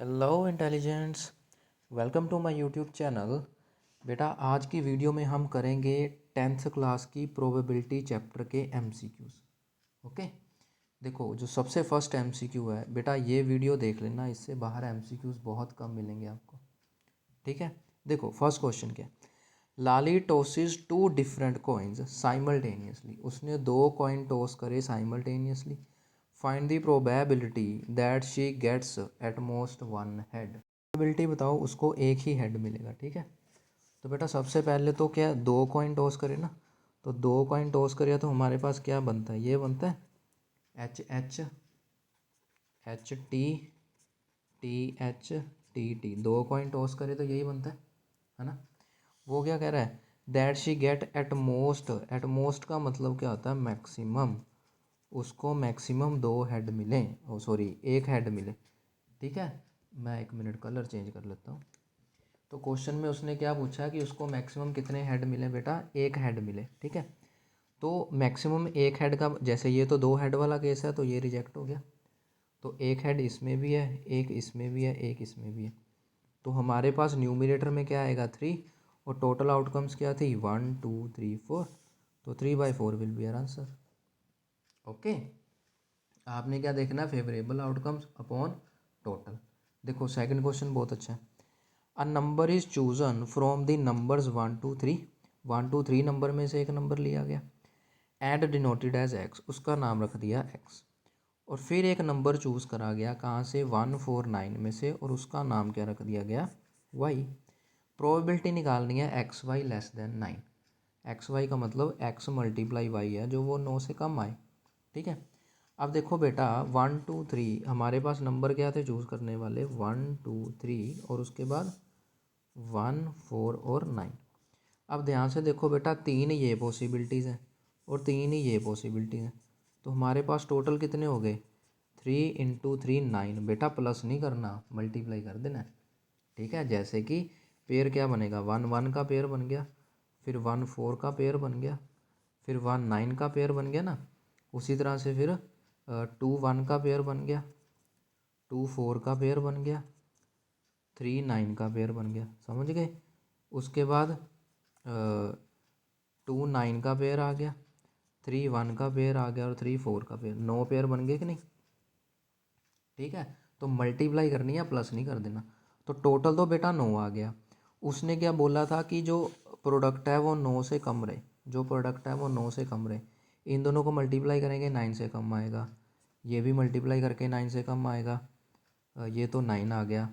Hello intelligents, welcome to my YouTube channel. बेटा आज की वीडियो में हम करेंगे 10th क्लास की प्रोबेबिलिटी चैप्टर के एमसीक्यूज़। ओके, देखो जो सबसे फर्स्ट एमसीक्यू है बेटा, ये वीडियो देख लेना, इससे बाहर एमसीक्यूज़ बहुत कम मिलेंगे आपको। ठीक है, देखो फर्स्ट क्वेश्चन क्या है। Lali tosses two different coins simultaneously. उसने दो कॉइन टॉस करे simultaneously. Find the probability that she gets at most one head. Probability बताओ उसको एक ही हेड मिलेगा। ठीक है, तो बेटा सबसे पहले तो क्या दो कॉइन टॉस करे ना, तो दो कॉइन टॉस करे तो हमारे पास क्या बनता है, ये बनता है H H H T T H T T. दो कॉइन टॉस करे तो यही बनता है ना। वो क्या कह रहा है, that she get at most. At most का मतलब क्या होता है, मैक्सिमम। उसको मैक्सिमम दो हेड मिले, ओ सॉरी एक हेड मिले। ठीक है, मैं एक मिनट कलर चेंज कर लेता हूँ। तो क्वेश्चन में उसने क्या पूछा कि उसको मैक्सिमम कितने हेड मिले बेटा, एक हेड मिले। ठीक है, तो मैक्सिमम एक हेड का, जैसे ये तो दो हेड वाला केस है तो ये रिजेक्ट हो गया। तो एक हेड इसमें भी है, एक इसमें भी है, एक इसमें भी है। तो हमारे पास न्यूमरेटर में क्या आएगा 3, और टोटल आउटकम्स क्या थी 1 2 3 4। तो 3/4 will be our answer. Okay, आपने क्या देखना है, फेवरेबल आउटकम्स अपॉन टोटल। देखो सेकंड क्वेश्चन बहुत अच्छा है। A number is chosen from the numbers 1 2 3। 1 2 3 number में से एक नंबर लिया गया एंड डिनोटेड एज एक्स, उसका नाम रख दिया एक्स। और फिर एक नंबर चूज़ करा गया कहाँ से, 1 4 9 में से, और उसका नाम क्या रख दिया गया वाई। प्रोबेबिलिटी निकालनी है X Y less than 9। X Y का मतलब एक्स मल्टीप्लाई वाई है, जो वो 9 से कम आए। ठीक है, अब देखो बेटा 1 2 3 हमारे पास नंबर क्या थे चूज़ करने वाले, 1 2 3 और उसके बाद 1 4 और 9। अब ध्यान से देखो बेटा, तीन ये पॉसिबिलिटीज़ हैं और तीन ही ये पॉसिबिलिटीज़ हैं। तो हमारे पास टोटल कितने हो गए, 3 × 3 9। बेटा प्लस नहीं करना, मल्टीप्लाई कर देना है। ठीक है, जैसे कि पेयर क्या बनेगा, 1 1 का पेयर बन गया, फिर 1 4 का पेयर बन गया, फिर 1 9 का पेयर बन गया ना। उसी तरह से फिर 2 1 का पेयर बन गया, 2 4 का पेयर बन गया, 3 9 का पेयर बन गया। समझ गए। उसके बाद 2 9 का पेयर आ गया, 3 1 का पेयर आ गया और 3 4 का पेयर। 9 पेयर बन गए कि नहीं। ठीक है, तो मल्टीप्लाई करनी है, प्लस नहीं कर देना। तो टोटल तो बेटा 9 आ गया। उसने क्या बोला था कि जो प्रोडक्ट है वो 9 से कम रहे, जो प्रोडक्ट है वो 9 से कम रहे। इन दोनों को मल्टीप्लाई करेंगे 9 से कम आएगा, ये भी मल्टीप्लाई करके 9 से कम आएगा। ये तो 9 आ गया,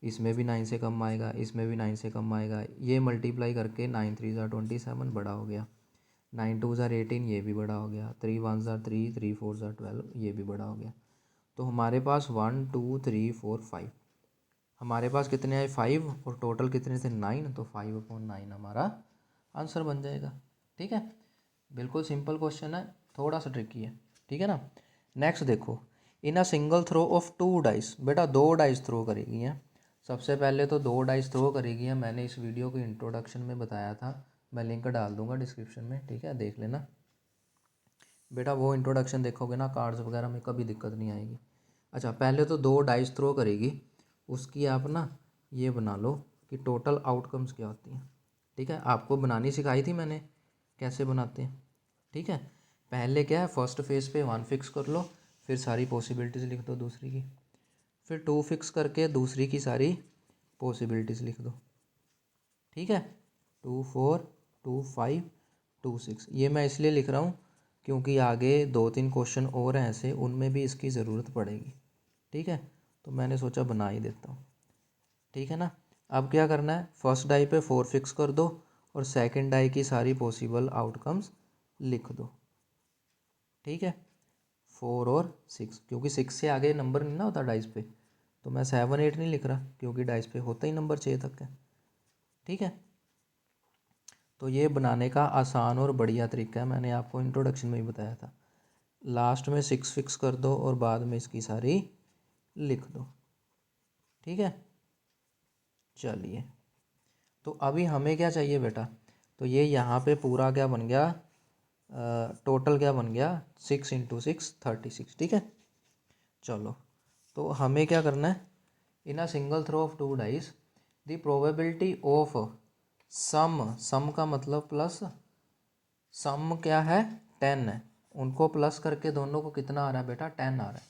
इसमें भी 9 से कम आएगा, इसमें भी 9 से कम आएगा। ये मल्टीप्लाई करके 9 3 ज़ा 27 बड़ा हो गया, 9 2 ज़ा 18 ये भी बड़ा हो गया, 3 1 ज़ा 3, 3 4 ज़ा 12 ये भी बड़ा हो गया। तो हमारे पास 1 2 3 4 5, हमारे पास कितने आए 5, और टोटल कितने थे 9। तो 5/9 हमारा आंसर बन जाएगा। ठीक है, बिल्कुल सिंपल क्वेश्चन है, थोड़ा सा ट्रिकी है। ठीक है ना। नेक्स्ट देखो, in a single throw of 2 dice. बेटा 2 डाइस थ्रो करेगी हैं। सबसे पहले तो 2 डाइस थ्रो करेगी हैं, मैंने इस वीडियो को इंट्रोडक्शन में बताया था, मैं लिंक डाल दूंगा डिस्क्रिप्शन में। ठीक है, देख लेना बेटा, वो इंट्रोडक्शन देखोगे ना, कार्ड्स वगैरह में कभी दिक्कत नहीं आएगी। अच्छा, पहले तो 2 डाइस थ्रो करेगी, उसकी आप ना ये बना लो कि टोटल आउटकम्स क्या होती हैं। ठीक है, आपको बनानी सिखाई थी मैंने, कैसे बनाते हैं। ठीक है, पहले क्या है, फर्स्ट फेज पे 1 फिक्स कर लो, फिर सारी पॉसिबिलिटीज़ लिख दो दूसरी की, फिर 2 फिक्स करके दूसरी की सारी पॉसिबिलिटीज़ लिख दो। ठीक है, 2 4 2 5 2 6। ये मैं इसलिए लिख रहा हूँ क्योंकि आगे 2 3 क्वेश्चन और हैं ऐसे, उनमें भी इसकी ज़रूरत पड़ेगी। ठीक है, तो मैंने सोचा बना ही देता हूँ। ठीक है ना। अब क्या करना है, फर्स्ट डाई पे 4 फिक्स कर दो और सेकंड डाई की सारी पॉसिबल आउटकम्स लिख दो। ठीक है, 4 और 6, क्योंकि 6 से आगे नंबर नहीं ना होता डाइस पे, तो मैं 7 8 नहीं लिख रहा, क्योंकि डाइस पे होता ही नंबर 6 तक है। ठीक है, तो ये बनाने का आसान और बढ़िया तरीका है, मैंने आपको इंट्रोडक्शन में ही बताया था। लास्ट में 6 फिक्स कर दो और बाद में इसकी सारी लिख दो। ठीक है, चलिए, तो अभी हमें क्या चाहिए बेटा, तो ये यहाँ पे पूरा क्या बन गया, टोटल क्या बन गया 6 × 6 36। ठीक है, चलो, तो हमें क्या करना है, in a single throw of 2 dice the probability of sum का मतलब प्लस, सम क्या है 10 है, उनको प्लस करके दोनों को कितना आ रहा है बेटा 10 आ रहा है।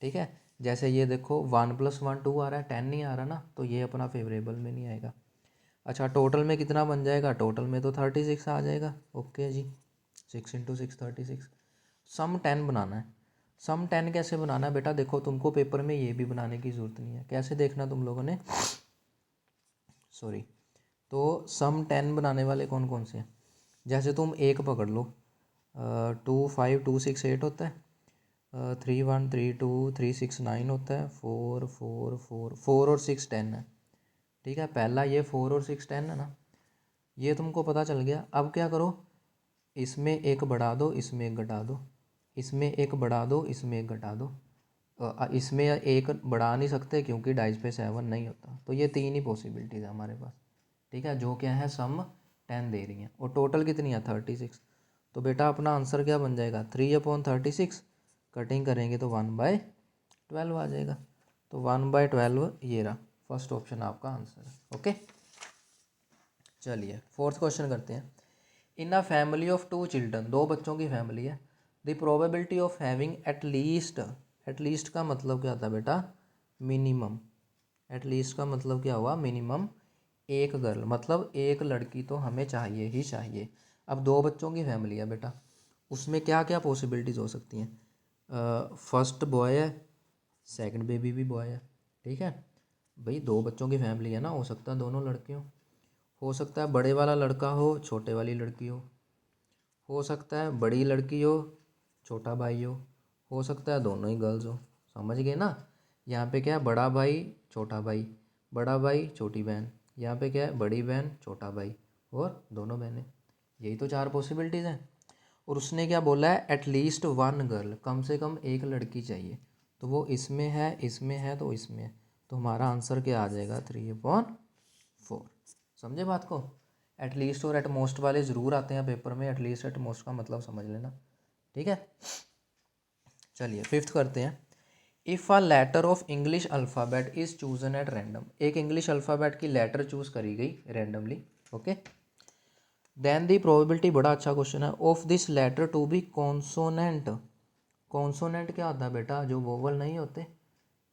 ठीक है, जैसे ये देखो 1 + 1 2 आ रहा है, 10 नहीं आ रहा ना, तो ये अपना फेवरेबल में नहीं आएगा। अच्छा टोटल में कितना बन जाएगा, टोटल में तो 36 आ जाएगा। ओके जी, 6 × 6 36। सम 10 बनाना है। सम 10 कैसे बनाना है बेटा, देखो तुमको पेपर में ये भी बनाने की ज़रूरत नहीं है। कैसे देखना तुम लोगों ने, सॉरी, तो सम 10 बनाने वाले कौन कौन से हैं, जैसे तुम एक पकड़ लो, 2 5 2 6 8 होता है, 3 1 3 2 3 6 9 होता है, 4 4 4 4 और 6 10 है। ठीक है, पहला ये 4 और 6 10 है ना, ये तुमको पता चल गया। अब क्या करो, इसमें एक बढ़ा दो, इसमें एक घटा दो, इसमें एक बढ़ा दो, इसमें एक घटा दो। इसमें एक बढ़ा नहीं सकते क्योंकि डाइस पे 7 नहीं होता, तो ये 3 ही पॉसिबिलिटीज़ है हमारे पास। ठीक है, जो क्या है सम 10 दे रही हैं और टोटल कितनी है 36। तो बेटा अपना आंसर क्या बन जाएगा 3/36, कटिंग करेंगे तो 1/12 आ जाएगा। तो 1/12 ये रहा, फर्स्ट ऑप्शन आपका आंसर है। ओके, चलिए फोर्थ क्वेश्चन करते हैं। इन अ फैमिली ऑफ 2 चिल्ड्रन, 2 बच्चों की फैमिली है, the probability of having at least का मतलब क्या होता है बेटा, मिनिमम। एटलीस्ट का मतलब क्या हुआ, मिनिमम एक गर्ल, मतलब एक लड़की तो हमें चाहिए ही चाहिए। अब 2 बच्चों की फैमिली है बेटा, उसमें क्या क्या पॉसिबिलिटीज़ हो सकती हैं। फर्स्ट बॉय है, सेकंड बेबी भी बॉय है। ठीक है भाई, 2 बच्चों की फैमिली है ना, हो सकता है दोनों लड़के हो सकता है बड़े वाला लड़का हो, छोटे वाली लड़की हो सकता है बड़ी लड़की हो, छोटा भाई हो सकता है दोनों ही गर्ल्स हो। समझ गए ना, यहाँ पे क्या है, बड़ा भाई छोटा भाई, बड़ा भाई छोटी बहन, यहाँ पे क्या है, बड़ी बहन छोटा भाई और दोनों बहनें। यही तो 4 पॉसिबिलिटीज़ हैं। और उसने क्या बोला है, एटलीस्ट 1 गर्ल, कम से कम एक लड़की चाहिए। तो वो इसमें है, इसमें है, तो इसमें है। तो हमारा आंसर क्या आ जाएगा 3/4। समझे बात को, एटलीस्ट और एटमोस्ट वाले ज़रूर आते हैं पेपर में, एटलीस्ट एटमोस्ट का मतलब समझ लेना। ठीक है, चलिए फिफ्थ करते हैं। If a letter of English alphabet is chosen at random, एक इंग्लिश अल्फ़ाबेट की लेटर चूज़ करी गई randomly. Okay, then the probability, बड़ा अच्छा क्वेश्चन है, of this letter to be consonant. Consonant क्या होता है बेटा, जो वोवल नहीं होते।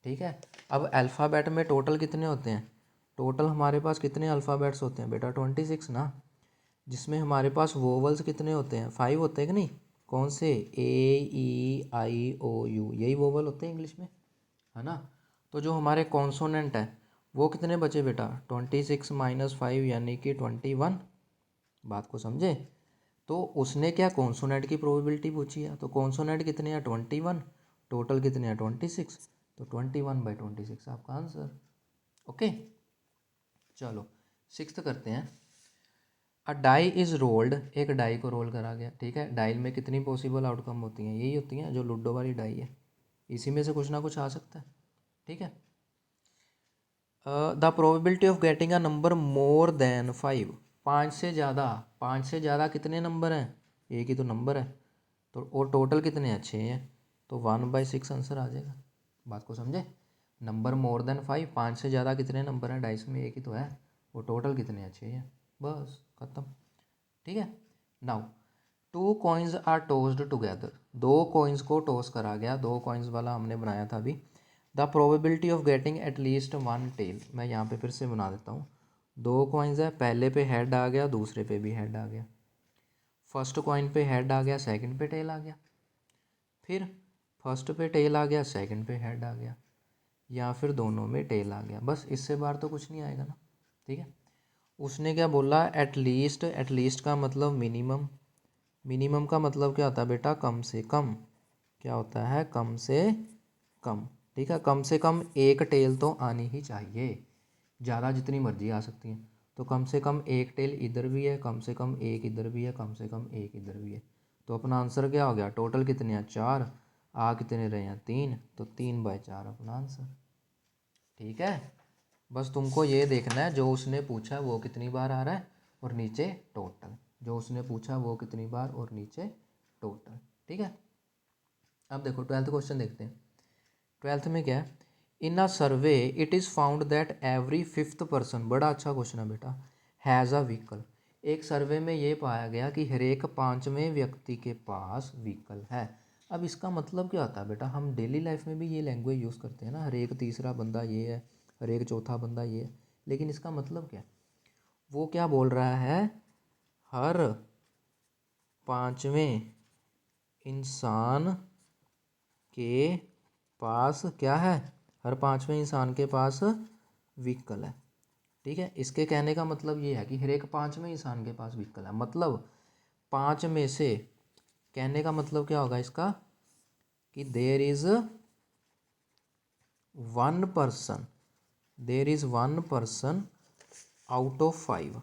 ठीक है, अब अल्फ़ाबेट में टोटल कितने होते हैं, टोटल हमारे पास कितने अल्फ़ाबेट्स होते हैं बेटा 26 ना, जिसमें हमारे पास वोवल्स कितने होते हैं 5 होते हैं कि नहीं, कौन से, A E I O U, यही वोवल होते हैं इंग्लिश में, है ना। तो जो हमारे कॉन्सोनेंट है वो कितने बचे बेटा 26 - 5 यानी कि 21। बात को समझे, तो उसने क्या कॉन्सोनेंट की प्रोबेबिलिटी पूछी है, तो कॉन्सोनेंट कितने हैं 21, टोटल कितने हैं 26, तो 21/26 आपका आंसर। ओके, चलो सिक्स्थ करते हैं। अ डाई इज़ रोल्ड, एक डाई को रोल करा गया। ठीक है, डाई में कितनी पॉसिबल आउटकम होती हैं, यही होती हैं जो लूडो वाली डाई है, इसी में से कुछ ना कुछ आ सकता है। ठीक है, the probability of getting a number more than 5, 5 से ज़्यादा, 5 से ज़्यादा कितने नंबर हैं, एक ही तो नंबर है, तो और टोटल कितने हैं 6 हैं, तो 1/6 आंसर आ जाएगा। बात को समझे, नंबर मोर देन 5, 5 से ज़्यादा कितने नंबर हैं, डाइस में एक ही तो है, वो टोटल कितने हैं 6 हैं, बस ख़त्म। ठीक है, now 2 coins are tossed together, 2 coins को टॉस करा गया, 2 कॉइन्स वाला हमने बनाया था अभी। The probability of getting at least 1 tail, मैं यहाँ पे फिर से बना देता हूँ। 2 कॉइन्स है, पहले पे हेड आ गया, दूसरे पे भी हेड आ गया, फर्स्ट कॉइन पे हेड आ गया, सेकंड पे टेल आ गया, फिर फर्स्ट पे टेल आ गया, सेकंड पे हेड आ गया, या फिर दोनों में टेल आ गया, बस इससे बाहर तो कुछ नहीं आएगा ना। ठीक है, उसने क्या बोला एटलीस्ट, एटलीस्ट का मतलब मिनिमम, मिनिमम का मतलब क्या होता है बेटा कम से कम, क्या होता है कम से कम। ठीक है, कम से कम एक टेल तो आनी ही चाहिए, ज़्यादा जितनी मर्जी आ सकती हैं, तो कम से कम एक टेल इधर भी है, कम से कम एक इधर भी है, कम से कम एक इधर भी है। तो अपना आंसर क्या हो गया, टोटल कितने हैं 4, आ कितने रहे हैं 3, तो 3/4 अपना आंसर। ठीक है, बस तुमको ये देखना है जो उसने पूछा वो कितनी बार आ रहा है और नीचे टोटल, जो उसने पूछा वो कितनी बार और नीचे टोटल। ठीक है, अब देखो 12th क्वेश्चन देखते हैं। 12th में क्या है, in a survey it is found that every fifth person, बड़ा अच्छा क्वेश्चन है बेटा, हैज़ अ व्हीकल। एक सर्वे में ये पाया गया कि हर एक पाँचवें व्यक्ति के पास व्हीकल है। अब इसका मतलब क्या होता है बेटा, हम डेली लाइफ में भी ये लैंग्वेज यूज़ करते हैं ना, हर एक तीसरा बंदा ये है, हर एक चौथा बंदा ये है, लेकिन इसका मतलब क्या है? वो क्या बोल रहा है, हर पाँचवें इंसान के पास क्या है, हर पाँचवें इंसान के पास व्हीकल है। ठीक है, इसके कहने का मतलब ये है कि हर एक पाँचवें इंसान के पास व्हीकल है, मतलब पाँच में से, कहने का मतलब क्या होगा इसका कि there is one person, there is one person out of five,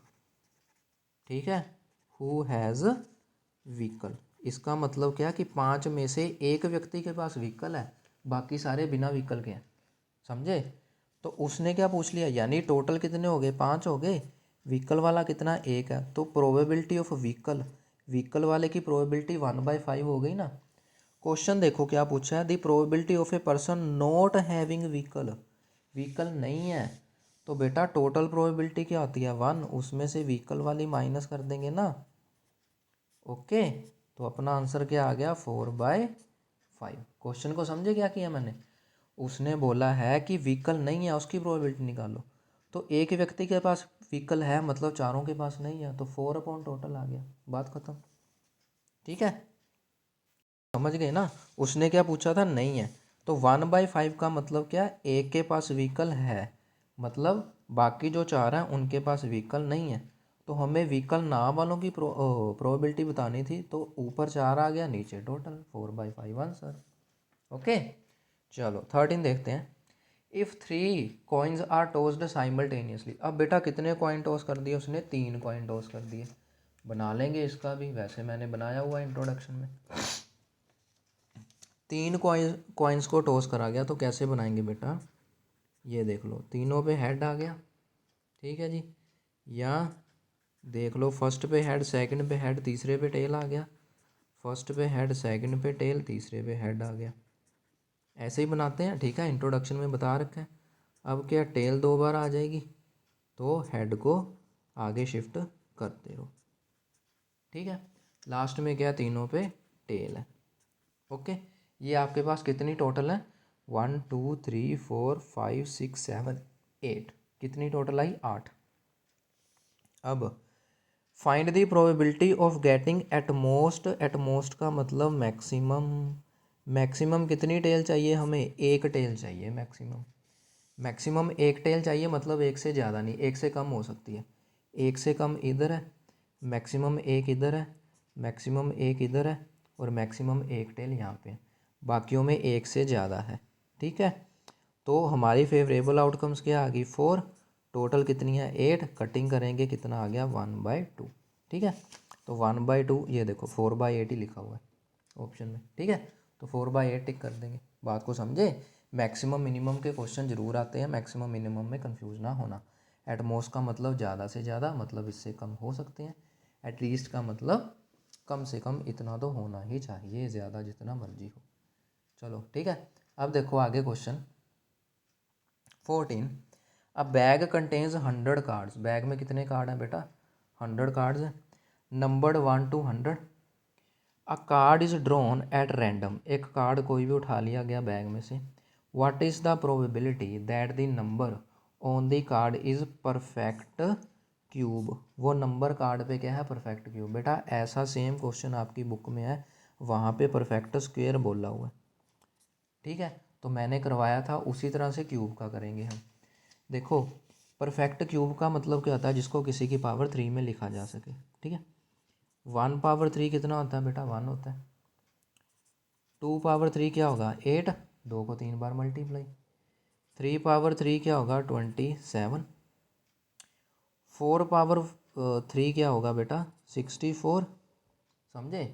ठीक है, हु हैज़ व्हीकल। इसका मतलब क्या कि पाँच में से एक व्यक्ति के पास व्हीकल है, बाकी सारे बिना व्हीकल के हैं, समझे। तो उसने क्या पूछ लिया, यानी टोटल कितने हो गए, पाँच हो गए, व्हीकल वाला कितना, एक है, तो प्रोबेबिलिटी ऑफ व्हीकल, व्हीकल वाले की प्रोबेबिलिटी 1/5 हो गई ना। क्वेश्चन देखो क्या पूछा है, the probability of a person not having vehicle, vehicle नहीं है, तो बेटा टोटल प्रोबेबिलिटी क्या होती है 1, उसमें से व्हीकल वाली माइनस कर देंगे ना। ओके, तो अपना आंसर क्या आ गया 4/5। क्वेश्चन को समझे क्या किया मैंने, उसने बोला है कि व्हीकल नहीं है, उसकी प्रोबेबिलिटी निकालो, तो एक व्यक्ति के पास व्हीकल है मतलब चारों के पास नहीं है, तो 4 टोटल आ गया, बात खत्म। ठीक है, समझ गए ना। उसने क्या पूछा था, नहीं है, तो 1/5 का मतलब क्या, एक के पास व्हीकल है, मतलब बाकी जो चार हैं उनके पास व्हीकल नहीं है, तो हमें व्हीकल ना वालों की प्रोबेबिलिटी बतानी थी, तो ऊपर चार आ गया, नीचे टोटल 4/5 आंसर। ओके, चलो 13 देखते हैं। If 3 coins are tossed simultaneously, अब बेटा कितने कॉइन टॉस कर दिए उसने, 3 कॉइन टॉस कर दिए। बना लेंगे इसका भी, वैसे मैंने बनाया हुआ इंट्रोडक्शन में। 3 कॉइन्स को टॉस करा गया, तो कैसे बनाएंगे बेटा, ये देख लो, तीनों पे हेड आ गया, ठीक है जी, या देख लो फर्स्ट पे हेड, सेकंड पे हेड, तीसरे पे टेल आ गया, फर्स्ट पे हेड, सेकंड पे टेल, तीसरे पे हेड आ गया, ऐसे ही बनाते हैं। ठीक है, इंट्रोडक्शन में बता रखा है। अब क्या, टेल 2 बार आ जाएगी, तो हेड को आगे शिफ्ट करते रहो, ठीक है, लास्ट में क्या, तीनों पे टेल है। ओके, ये आपके पास कितनी टोटल है, 1 2 3 4 5 6 7 8, कितनी टोटल आई, 8। अब find the probability of getting at most का मतलब मैक्सिमम, मैक्सिमम कितनी टेल चाहिए हमें, एक टेल चाहिए मैक्सिमम, मैक्सिमम एक टेल चाहिए, मतलब एक से ज़्यादा नहीं, एक से कम हो सकती है, एक से कम इधर है, मैक्सिमम एक इधर है, मैक्सिमम एक इधर है, और मैक्सिमम एक टेल यहाँ पे, बाकियों में एक से ज़्यादा है। ठीक है, तो हमारी फेवरेबल आउटकम्स क्या आ गई, 4, टोटल कितनी है 8, कटिंग करेंगे कितना आ गया 1/2। ठीक है, तो 1/2, ये देखो 4/8 ही लिखा हुआ है ऑप्शन में। ठीक है, तो 4/8 टिक कर देंगे, बात को समझे। मैक्सिमम मिनिमम के क्वेश्चन जरूर आते हैं, मैक्सिमम मिनिमम में कंफ्यूज ना होना। एट मोस्ट का मतलब ज़्यादा से ज़्यादा, मतलब इससे कम हो सकते हैं। एट लीस्ट का मतलब कम से कम इतना तो होना ही चाहिए, ज़्यादा जितना मर्जी हो। चलो ठीक है, अब देखो आगे क्वेश्चन 14। अ बैग कंटेन्स 100 कार्ड्स, बैग में कितने कार्ड हैं बेटा, 100 कार्ड्स हैं, numbered 1 to 100। A card is drawn at random, एक कार्ड कोई भी उठा लिया गया बैग में से। What is the probability that the number on the card is perfect cube, वो नंबर कार्ड पे क्या है, परफेक्ट क्यूब। बेटा ऐसा सेम क्वेश्चन आपकी बुक में है, वहाँ पे परफेक्ट स्क्वेयर बोला हुआ है। ठीक है, तो मैंने करवाया था उसी तरह से क्यूब का करेंगे हम। देखो परफेक्ट क्यूब का मतलब क्या होता है, जिसको किसी की पावर 3 में लिखा जा सके। ठीक है, 1/3 कितना होता है बेटा, 1 होता है। 2/3 क्या होगा, 8, 2 को 3 बार मल्टीप्लाई। 3/3 क्या होगा, 27। 4/3 क्या होगा बेटा, 64, समझे।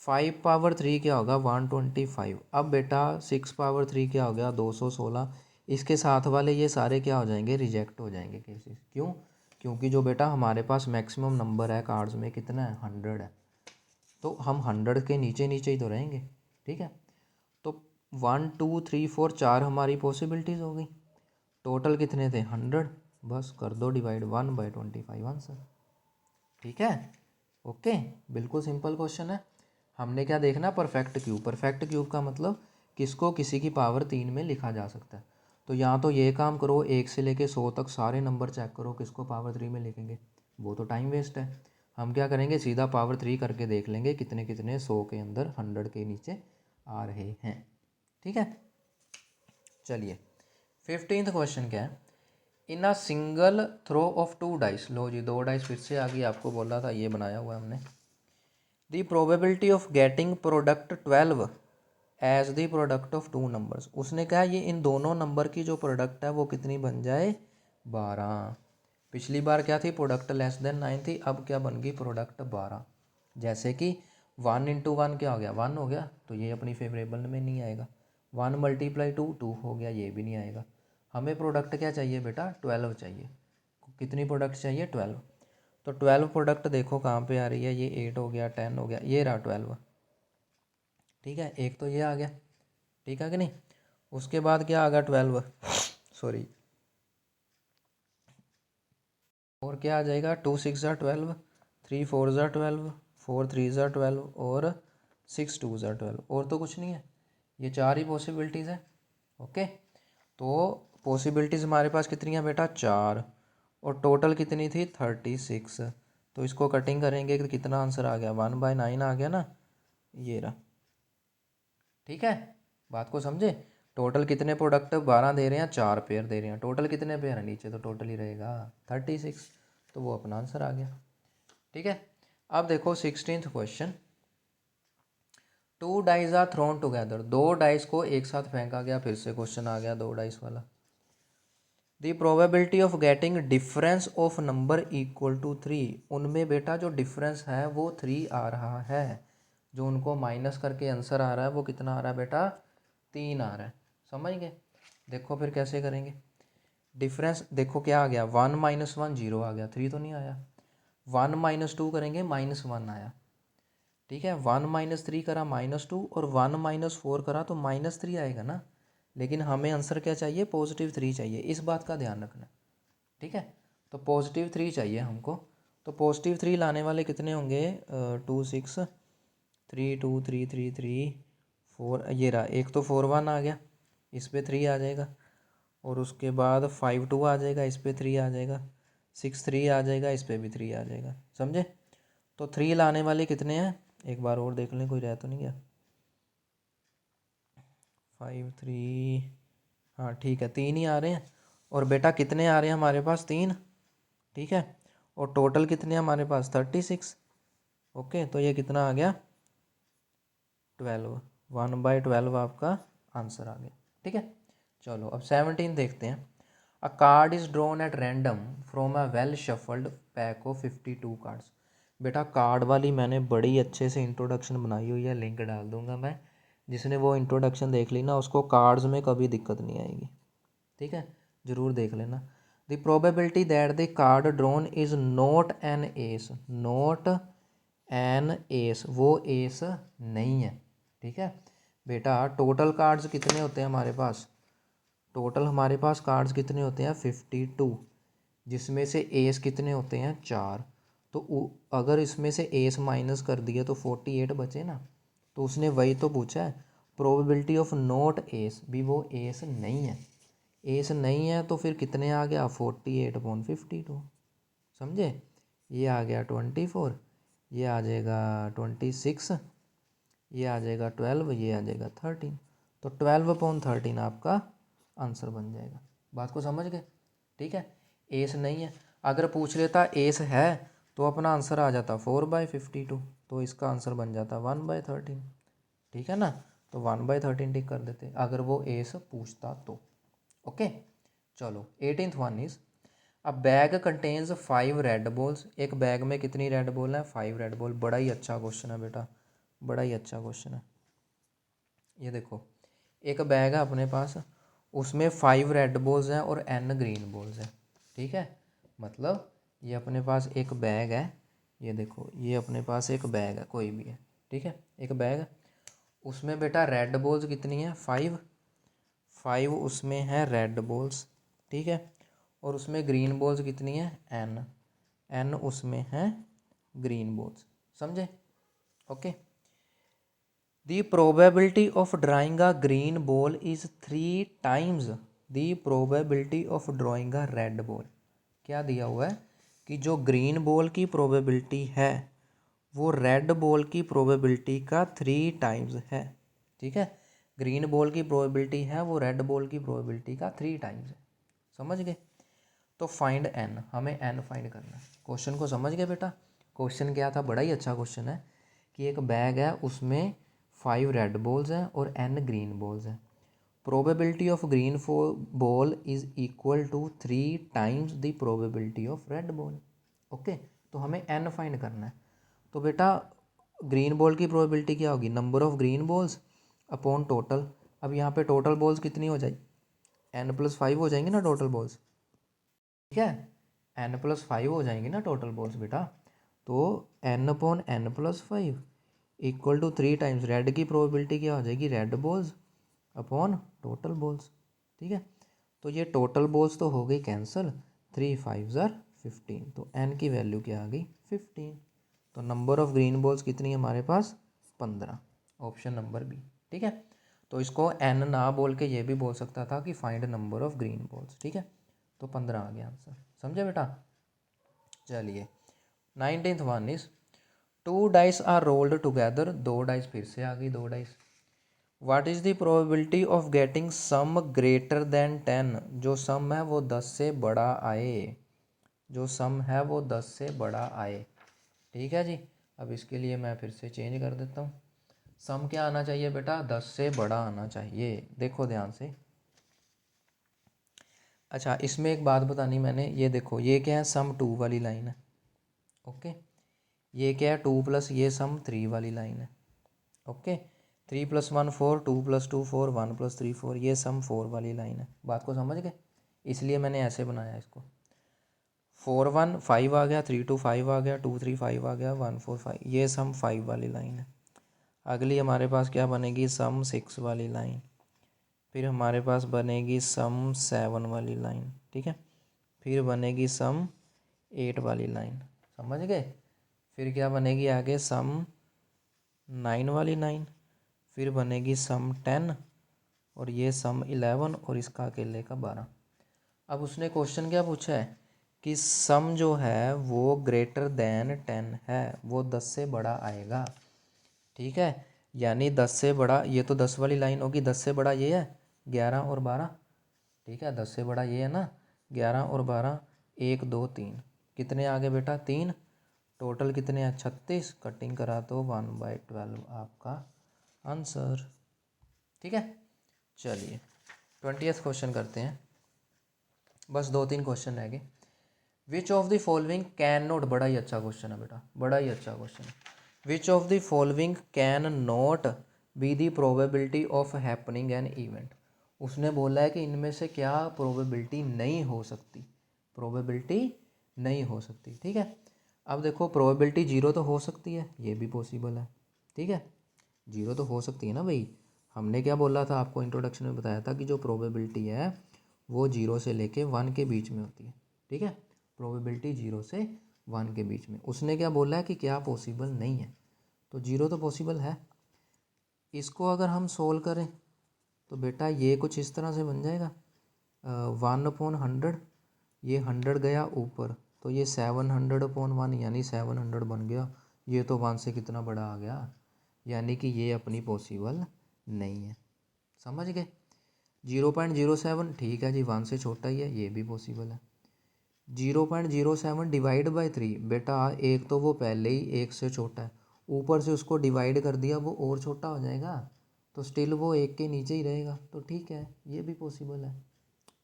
5/3 क्या होगा, 125। अब बेटा 6/3 क्या हो गया, 216। इसके साथ वाले ये सारे क्या हो जाएंगे, रिजेक्ट हो जाएंगे केसेस। क्यों, क्योंकि जो बेटा हमारे पास मैक्सिमम नंबर है कार्ड्स में कितना है, 100 है, तो हम 100 के नीचे नीचे ही तो रहेंगे। ठीक है, तो 1 2 3 4 4 हमारी पॉसिबिलिटीज़ हो गई। टोटल कितने थे 100, बस कर दो डिवाइड 1/25 आंसर। ठीक है, ओके, बिल्कुल सिंपल क्वेश्चन है। हमने क्या देखना, परफेक्ट क्यूब। परफेक्ट क्यूब का मतलब किसको किसी की पावर 3 में लिखा जा सकता है। तो यहाँ तो ये काम करो, 1 से लेके 100 तक सारे नंबर चेक करो किसको पावर 3 में लिखेंगे, वो तो टाइम वेस्ट है। हम क्या करेंगे, सीधा पावर 3 करके देख लेंगे कितने कितने 100 के अंदर 100 के नीचे आ रहे हैं। ठीक है, चलिए 15th क्वेश्चन क्या है, in a single throw of 2 dice. लो जी, 2 डाइस फिर से आ गई, आपको बोला था ये बनाया हुआ है हमने। The probability of getting product 12 as the product of 2 numbers. उसने कहा ये इन दोनों नंबर की जो प्रोडक्ट है वो कितनी बन जाए, 12। पिछली बार क्या थी, प्रोडक्ट लेस देन 9 थी, अब क्या बन गई, प्रोडक्ट 12। जैसे कि 1 इंटू 1 क्या हो गया, 1 हो गया, तो ये अपनी फेवरेबल में नहीं आएगा। 1 मल्टीप्लाई 2 2 हो गया, ये भी नहीं आएगा। हमें प्रोडक्ट क्या चाहिए बेटा, 12 चाहिए। कितनी प्रोडक्ट चाहिए, 12। तो 12 प्रोडक्ट देखो कहाँ पे आ रही है, ये 8 हो गया, 10 हो गया, ये रहा 12। ठीक है, एक तो ये आ गया, ठीक है कि नहीं। उसके बाद क्या आ गया 12, सॉरी, और क्या आ जाएगा, 2 6 ज़ा 12, 3 4 ज़ा 12, 4 3 ज़ा 12 और 6 2 ज़ा 12। और तो कुछ नहीं है, ये 4 ही पॉसिबिलिटीज़ है। ओके, तो पॉसिबिलिटीज़ हमारे पास कितनी है बेटा, 4, और टोटल कितनी थी 36। तो इसको कटिंग करेंगे तो कितना आंसर आ गया, 1/9 आ गया ना, ये रहा। ठीक है, बात को समझे। टोटल कितने प्रोडक्ट 12 दे रहे हैं, 4 पेयर दे रहे हैं, टोटल कितने पेयर हैं, नीचे तो टोटल ही रहेगा 36, तो वो अपना आंसर आ गया। ठीक है, अब देखो 16th question, 2 dice are thrown together. 2 dice को एक साथ फेंका गया, फिर से क्वेश्चन आ गया 2 डाइस वाला। The probability of getting difference of number equal to 3। उनमें बेटा जो डिफरेंस है वो 3 आ रहा है, जो उनको माइनस करके आंसर आ रहा है वो कितना आ रहा है बेटा, 3 आ रहा है। समझ गए, देखो फिर कैसे करेंगे। डिफरेंस देखो क्या आ गया, 1 - 1 0 आ गया, 3 तो नहीं आया। 1 - 2 करेंगे, -1 आया। ठीक है, 1 - 3 करा -2, और 1 - 4 करा तो -3 आएगा ना। लेकिन हमें आंसर क्या चाहिए, +3 चाहिए, इस बात का ध्यान रखना। ठीक है, तो +3 चाहिए हमको। तो +3 लाने वाले कितने होंगे, 2 6 3 2 3 3 3 4, ये रहा, एक तो 4 1 आ गया, इस पे 3 आ जाएगा, और उसके बाद 5 2 आ जाएगा, इस पे 3 आ जाएगा, 6 3 आ जाएगा, इस पे भी 3 आ जाएगा। समझे, तो 3 लाने वाले कितने हैं, एक बार और देख लें, कोई रह तो नहीं गया। 5 3, हाँ ठीक है, 3 ही आ रहे हैं। और बेटा कितने आ रहे हैं हमारे पास, 3। ठीक है, और टोटल कितने हमारे पास, 36। ओके, तो ये कितना आ गया, 12। 1/12 आपका आंसर आ गया। ठीक है, चलो अब 17 देखते हैं। अ card is drawn at random from a well shuffled pack of 52 cards. बेटा कार्ड वाली मैंने बड़ी अच्छे से इंट्रोडक्शन बनाई हुई है, लिंक डाल दूंगा मैं। जिसने वो इंट्रोडक्शन देख ली ना, उसको कार्ड्स में कभी दिक्कत नहीं आएगी। ठीक है, ज़रूर देख लेना। The probability that the card drawn is not an S, not an S, वो एस नहीं है। ठीक है बेटा, टोटल कार्ड्स कितने होते हैं हमारे पास, टोटल हमारे पास कार्ड्स कितने होते हैं, 52, जिसमें से एस कितने होते हैं, 4। तो अगर इसमें से एस माइनस कर दिए तो 48 बचे ना। तो उसने वही तो पूछा है, प्रोबेबिलिटी ऑफ नॉट एस, भी वो एस नहीं है। एस नहीं है तो फिर कितने आ गया, 48/52। समझे, ये आ गया 24, ये आ जाएगा 26, ये आ जाएगा 12, ये आ जाएगा 13। तो 12/13 आपका आंसर बन जाएगा। बात को समझ गए। ठीक है, एस नहीं है, अगर पूछ लेता एस है तो अपना आंसर आ जाता 4/52, तो इसका आंसर बन जाता 1/13। ठीक है ना, तो 1/13 टिक कर देते अगर वो एस पूछता तो। ओके, चलो 18th one is, a bag contains 5 red balls. एक बैग में कितनी रेड बॉल है, 5 रेड बॉल। बड़ा ही अच्छा क्वेश्चन है बेटा, बड़ा ही अच्छा क्वेश्चन है। ये देखो, एक बैग है अपने पास, उसमें 5 रेड बॉल्स हैं और n ग्रीन बॉल्स हैं। ठीक है, मतलब ये अपने पास एक बैग है, ये देखो ये अपने पास एक बैग है, कोई भी है। ठीक है, एक बैग है, उसमें बेटा रेड बॉल्स कितनी है 5, 5 उसमें है रेड बॉल्स, ठीक है। और उसमें ग्रीन बॉल्स कितनी है n, n उसमें है ग्रीन बॉल्स, समझे। Okay. The probability of drawing a green ball is 3 times the probability of drawing a red ball. क्या दिया हुआ है कि जो ग्रीन बॉल की प्रोबेबिलिटी है वो रेड बॉल की प्रोबेबिलिटी का 3 टाइम्स है, ठीक है। ग्रीन बॉल की प्रोबेबिलिटी है वो रेड बॉल की प्रोबेबिलिटी का 3 टाइम्स है, समझ गए। तो फाइंड n, हमें n फाइंड करना है। क्वेश्चन को समझ गए बेटा। क्वेश्चन क्या था, बड़ा ही अच्छा क्वेश्चन है कि एक बैग है उसमें 5 रेड बॉल्स हैं और n ग्रीन बॉल्स हैं। Probability of green ball is equal to 3 times the probability of red ball. Okay, तो हमें n फाइंड करना है। तो बेटा ग्रीन बॉल की प्रोबेबिलिटी क्या होगी, number of green balls upon total. अब यहाँ पे टोटल बॉल्स कितनी हो जाएगी, n+5 हो जाएंगे ना टोटल बॉल्स, ठीक है। n+5 हो जाएंगी ना टोटल बॉल्स बेटा। तो n/n+5 equal to 3 times red की प्रोबेबिलिटी क्या हो जाएगी, red balls upon total balls, ठीक है। तो ये टोटल बॉल्स तो हो गई कैंसिल, 3 5 ज़ार 15, तो n की वैल्यू क्या आ गई 15। तो नंबर ऑफ ग्रीन बॉल्स कितनी है हमारे पास 15, ऑप्शन नंबर बी, ठीक है। तो इसको n ना बोल के ये भी बोल सकता था कि find number of green balls, ठीक है। तो 15 आ गया आंसर, समझे बेटा। चलिए 19th one is 2 dice are rolled together, 2 dice फिर से आ गई, 2 dice. What is the probability of getting sum greater than 10, जो सम है वो 10 से बड़ा आए, जो सम है वो 10 से बड़ा आए, ठीक है जी। अब इसके लिए मैं फिर से चेंज कर देता हूँ। सम क्या आना चाहिए बेटा, 10 से बड़ा आना चाहिए, देखो ध्यान से। अच्छा, इसमें एक बात बतानी मैंने, ये देखो ये क्या है, सम 2 वाली लाइन है, ओके। ये क्या है 2 प्लस ये सम 3 वाली लाइन है, ओके। 3 + 1 4, 2 + 2 4, 1 + 3 4, ये सम 4 वाली लाइन है। बात को समझ गए, इसलिए मैंने ऐसे बनाया इसको। 4 1 5 आ गया, 3 2 5 आ गया, 2 3 5 आ गया, 1 4 5, ये सम 5 वाली लाइन है। अगली हमारे पास क्या बनेगी, सम 6 वाली लाइन। फिर हमारे पास बनेगी सम 7 वाली लाइन, ठीक है। फिर बनेगी सम 8 वाली लाइन, समझ गए। फिर क्या बनेगी आगे, सम 9 वाली लाइन। फिर बनेगी सम 10, और ये सम 11, और इसका अकेले का 12। अब उसने क्वेश्चन क्या पूछा है कि सम जो है वो ग्रेटर देन 10 है, वो 10 से बड़ा आएगा, ठीक है। यानी 10 से बड़ा, ये तो 10 वाली लाइन होगी, 10 से बड़ा ये है 11 और 12, ठीक है। 10 से बड़ा ये है ना 11 और 12, 1 2 3, कितने आ गए बेटा 3, टोटल कितने हैं 36, कटिंग करा तो 1/12 आपका आंसर, ठीक है। चलिए 20th क्वेश्चन करते हैं, बस 2-3 क्वेश्चन रह गए। Which of the following can not, बड़ा ही अच्छा क्वेश्चन है बेटा, बड़ा ही अच्छा क्वेश्चन है। Which of the following can not be the probability of happening an event. उसने बोला है कि इनमें से क्या प्रोबेबिलिटी नहीं हो सकती, प्रोबेबिलिटी नहीं हो सकती, ठीक है। अब देखो प्रोबेबिलिटी 0 तो हो सकती है, ये भी पॉसिबल है, ठीक है। 0 तो हो सकती है ना भाई, हमने क्या बोला था आपको इंट्रोडक्शन में बताया था कि जो प्रोबेबिलिटी है वो 0 से लेके 1 के बीच में होती है, ठीक है। प्रोबेबिलिटी 0 से 1 के बीच में, उसने क्या बोला है कि क्या पॉसिबल नहीं है, तो 0 तो पॉसिबल है। इसको अगर हम सोल्व करें तो बेटा ये कुछ इस तरह से बन जाएगा, 1/100, ये 100 गया ऊपर, तो ये 700/1 यानी 700 बन गया। ये तो 1 से कितना बड़ा आ गया, यानी कि ये अपनी पॉसिबल नहीं है, समझ गए। 0.07 ठीक है जी, 1 से छोटा ही है, ये भी पॉसिबल है। 0.07 डिवाइड बाई 3, बेटा एक तो वो पहले ही 1 से छोटा है, ऊपर से उसको डिवाइड कर दिया वो और छोटा हो जाएगा, तो स्टिल वो 1 के नीचे ही रहेगा, तो ठीक है ये भी पॉसिबल है,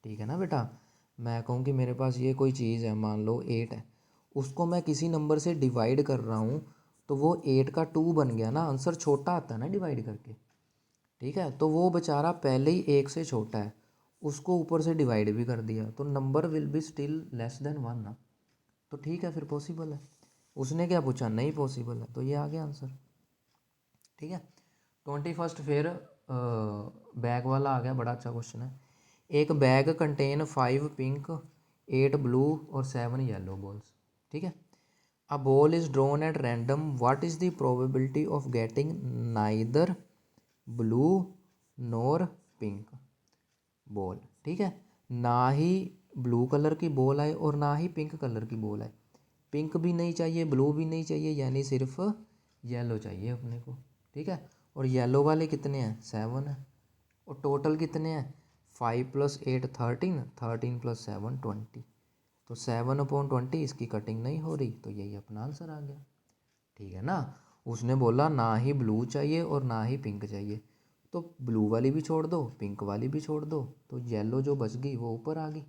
ठीक है ना बेटा। मैं कहूँ कि मेरे पास ये कोई चीज़ है, मान लो 8 है, उसको मैं किसी नंबर से डिवाइड कर रहा हूँ, तो वो 8 का 2 बन गया ना, आंसर छोटा आता है ना डिवाइड करके, ठीक है। तो वो बेचारा पहले ही 1 से छोटा है, उसको ऊपर से डिवाइड भी कर दिया, तो number will be still less than 1 ना, तो ठीक है फिर पॉसिबल है। उसने क्या पूछा, नहीं पॉसिबल है, तो ये आ गया आंसर, ठीक है। 21 फिर बैग वाला आ गया, बड़ा अच्छा क्वेश्चन है। एक बैग कंटेन 5 पिंक 8 ब्लू और 7 येलो बॉल्स, ठीक है। A ball is drawn at random, what is the probability of getting neither blue nor pink ball, ठीक है। ना ही ब्लू कलर की बॉल आए और ना ही पिंक कलर की बॉल आए, पिंक भी नहीं चाहिए ब्लू भी नहीं चाहिए, यानी सिर्फ येलो चाहिए अपने को, ठीक है। और येलो वाले कितने हैं 7 है, और टोटल कितने हैं 5 + 8 13, 13 + 7 20, तो 7/20 इसकी कटिंग नहीं हो रही, तो यही अपना आंसर आ गया, ठीक है ना। उसने बोला ना ही ब्लू चाहिए और ना ही पिंक चाहिए, तो ब्लू वाली भी छोड़ दो पिंक वाली भी छोड़ दो, तो येलो जो बच गई वो ऊपर आ गई,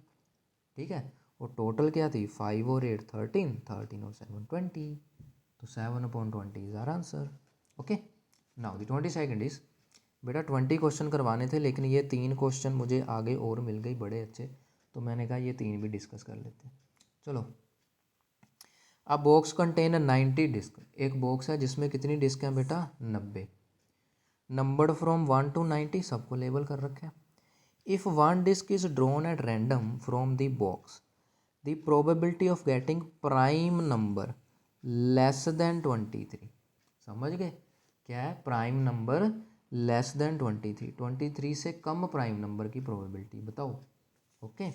ठीक है। और टोटल क्या थी 5 और 8 13, 13 और 7 20, तो 7/20 is our answer. Okay, now the 22nd is, बेटा 20 क्वेश्चन करवाने थे लेकिन ये 3 क्वेश्चन मुझे आगे और मिल गई बड़े अच्छे, तो मैंने कहा ये 3 भी डिस्कस कर लेते हैं। चलो, अब बॉक्स कंटेन 90 डिस्क, एक बॉक्स है जिसमें कितनी डिस्क हैं बेटा 90, नंबर्ड फ्रॉम 1 to 90, सबको लेबल कर रखे हैं। If one disc is drawn at random from the box, the probability of getting prime number less than 23, समझ गए क्या है प्राइम नंबर लेस देन 23, 23 से कम प्राइम नंबर की प्रोबेबिलिटी बताओ। ओके,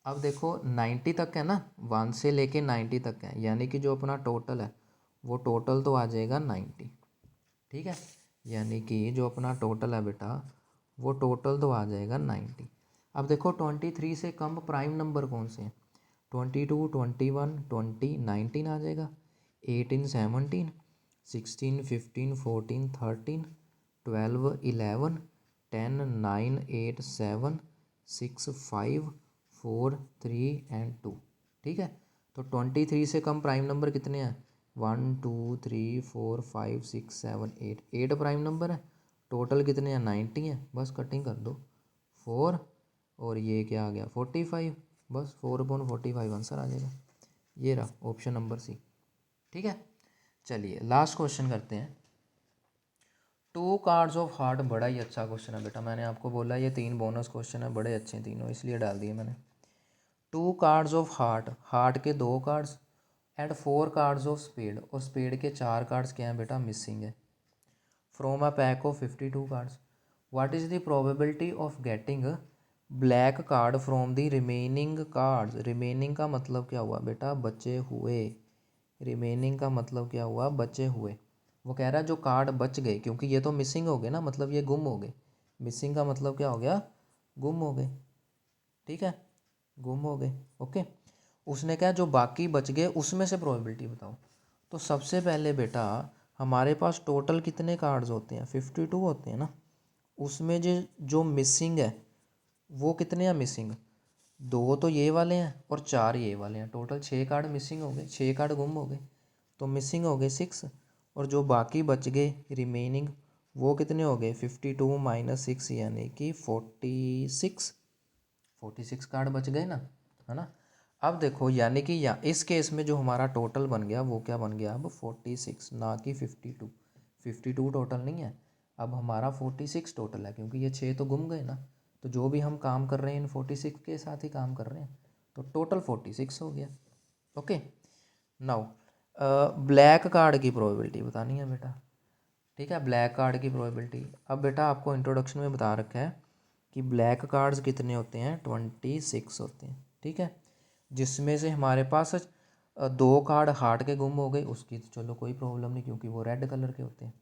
अब देखो 90 तक है ना, 1 से लेके 90 तक है, यानी कि जो अपना टोटल है वो टोटल तो आ जाएगा 90, ठीक है। यानी कि जो अपना टोटल है बेटा वो टोटल तो आ जाएगा 90। अब देखो 23 से कम प्राइम नंबर कौन से हैं, 22 21 20 19 आ जाएगा, 18 17 16 15 14 13 12 11 10 9 8 7 6 5 4 3 एंड 2, ठीक है। तो 23 से कम प्राइम नंबर कितने हैं 1 2 3 4 5 6 7 8, 8 प्राइम नंबर है, टोटल कितने हैं 90 है, बस कटिंग कर दो 4, और ये क्या आ गया 45, बस 4/45 आंसर आ जाएगा, ये रहा ऑप्शन नंबर सी, ठीक है। चलिए लास्ट क्वेश्चन करते हैं। 2 कार्ड्स ऑफ हार्ट, बड़ा ही अच्छा क्वेश्चन है बेटा, मैंने आपको बोला ये 3 बोनस क्वेश्चन है, बड़े अच्छे तीनों इसलिए डाल दिए मैंने। 2 कार्ड्स ऑफ हार्ट, हार्ट के 2 cards and 4 cards of spade, और स्पेड के 4 कार्ड्स क्या हैं बेटा मिसिंग है, from a pack of 52 cards, what is the probability of getting black card from the remaining cards, remaining का मतलब क्या हुआ बेटा बचे हुए, रिमेनिंग का मतलब क्या हुआ बचे हुए, वो कह रहा है जो कार्ड बच गए, क्योंकि ये तो मिसिंग हो गए ना, मतलब ये गुम हो गए, मिसिंग का मतलब क्या हो गया गुम हो गए, ठीक है, गुम हो गए। ओके, उसने कहा जो बाकी बच गए उसमें से प्रोबेबिलिटी बताओ, तो सबसे पहले बेटा हमारे पास टोटल कितने कार्ड्स होते हैं 52 होते हैं ना, उसमें जो मिसिंग है वो कितने हैं मिसिंग, 2 तो ये वाले हैं और 4 ये वाले हैं, टोटल 6 कार्ड मिसिंग हो गए, 6 कार्ड गुम हो गए, तो मिसिंग हो गए 6, और जो बाकी बच गए रिमेनिंग वो कितने हो गए 52 - 6 यानी कि 46 कार्ड बच गए ना, है ना। अब देखो यानी कि या इस केस में जो हमारा टोटल बन गया वो क्या बन गया अब 46, ना कि 52, 52 टोटल नहीं है, अब हमारा 46 टोटल है, क्योंकि ये 6 तो गुम गए ना, तो जो भी हम काम कर रहे हैं इन 46 के साथ ही काम कर रहे हैं, तो टोटल 46 हो गया। ओके, नाउ ब्लैक कार्ड की प्रोबेबिलिटी बतानी है बेटा, ठीक है, ब्लैक कार्ड की प्रोबेबिलिटी। अब बेटा आपको इंट्रोडक्शन में बता रखा है कि ब्लैक कार्ड्स कितने होते हैं 26 होते हैं, ठीक है, जिसमें से हमारे पास 2 कार्ड हार्ट के गुम हो गए, उसकी तो चलो कोई प्रॉब्लम नहीं क्योंकि वो रेड कलर के होते हैं,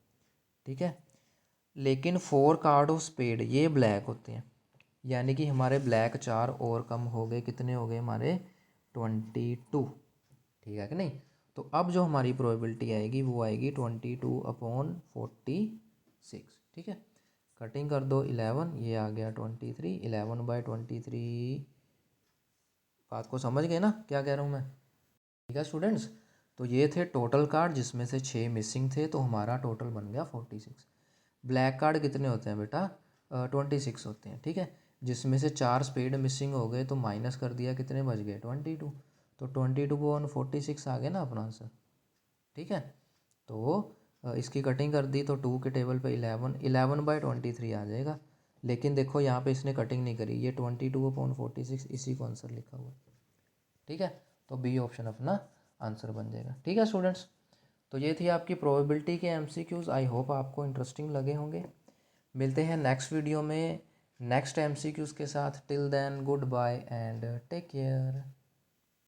ठीक है। लेकिन 4 कार्ड ऑफ स्पेड ये ब्लैक होते हैं, यानी कि हमारे ब्लैक 4 और कम हो गए, कितने हो गए हमारे 22, ठीक है कि नहीं। तो अब जो हमारी प्रोबेबिलिटी आएगी वो आएगी 22/46, ठीक है। कटिंग कर दो 11, ये आ गया 23, 11/23, बात को समझ गए ना क्या कह रहा हूँ मैं, ठीक है स्टूडेंट्स। तो ये थे टोटल कार्ड जिसमें से 6 मिसिंग थे, तो हमारा टोटल बन गया 46। ब्लैक कार्ड कितने होते हैं बेटा 26 होते हैं, ठीक है, जिसमें से 4 स्पेड मिसिंग हो गए, तो माइनस कर दिया कितने बच गए 22, तो 22/46 आ गया ना अपना आंसर, ठीक है। तो इसकी कटिंग कर दी तो 2 के टेबल पे 11/23 आ जाएगा। लेकिन देखो यहाँ पे इसने कटिंग नहीं करी, ये 22/46 इसी को आंसर लिखा हुआ है। ठीक है, तो बी ऑप्शन अपना आंसर बन जाएगा। ठीक है स्टूडेंट्स, तो ये थी आपकी प्रोबेबिलिटी के एमसीक्यूज़। आई होप आपको इंटरेस्टिंग लगे होंगे। मिलते हैं नेक्स्ट वीडियो में नेक्स्ट एमसीक्यूज़ के साथ। Till then good bye and take care.